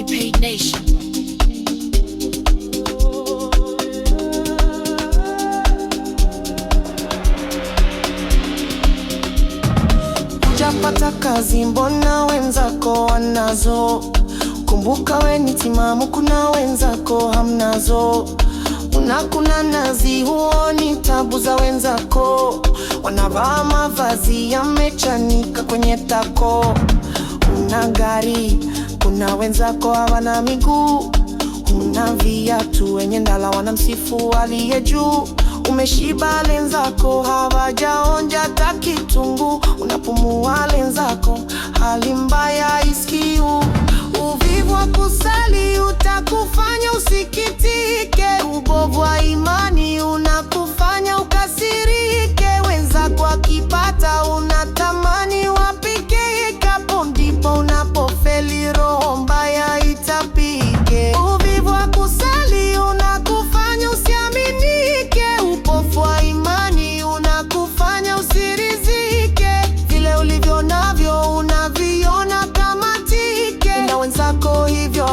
Paid Nation. Hujapata kazi, mbona wenzako wanazo? Kumbuka we ni timamu, kuna wenzako hamnazo. Unakuna nazi, huoni tabu za wenzako. Wanavaa mavazi yamechanika kwenye tako. Una gari, kuna wenzako hawana miguu. Una viatu, wenye ndala wanamsifu aliye juu. Umeshiba, wenzako hawajaonja hata kitunguu. Unapumua, wenzako hali mbaya isikiu. Uvivu wa kusali utakufanya usikitike. Ubovu wa imani unakufanya ukasirike. Wenzako wakipata unatamani wapike. Hapo ndipo unapofeli, roho mbaya itapike. Uvivu wa kusali unakufanya usiaminike. Upofu wa imani unakufanya usirizike. Vile ulivyo navyo unaviona kama tike. Na wenzako hivyo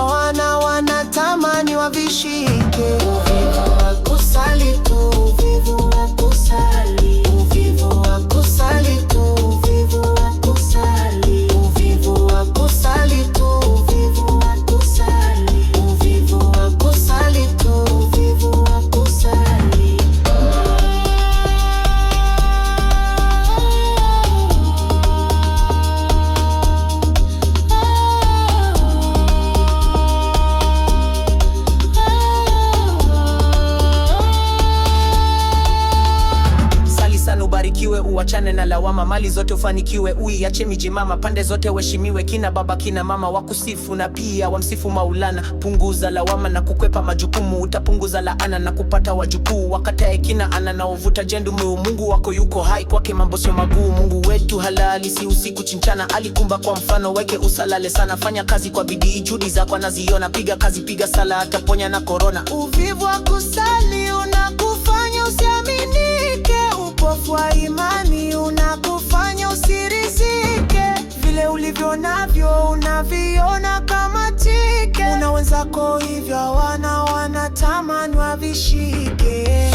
wanatamani wavishike. Uvivu wa kusali tu, uvivu wa kusali. Uvivu wa kusali tu, uvivu wa kusali. Uvivu wa kusali tu, uvivu wa kusali. Uvivu wa kusali tu, uvivu wa kusali. Ubarikiwe, uachane na lawama, mali zote ufanikiwe, uiache mijimama, pande zote uheshimiwe, kina baba kina mama wakusifu na pia wamsifu Maulana. Punguza lawama na kukwepa majukumu, utapunguza laana na kupata wajukuu. Wakatae kina ana na uvuta jendu meu, Mungu wako yuko hai, kwake mambo sio maguu. Mungu wetu halali, si usiku chinchana, alikumba kwa mfano, weke usalale sana. Fanya kazi kwa bidii, juhudi zako anaziona, piga kazi, piga sala, ataponya na korona. Uvivu wa kusali unakufanya usiaminike. Upofu wa imani unakufanya usirizike. Vile ulivyo navyo unaviona kama tike. Una wenzako hivyo wanatamani wavishike.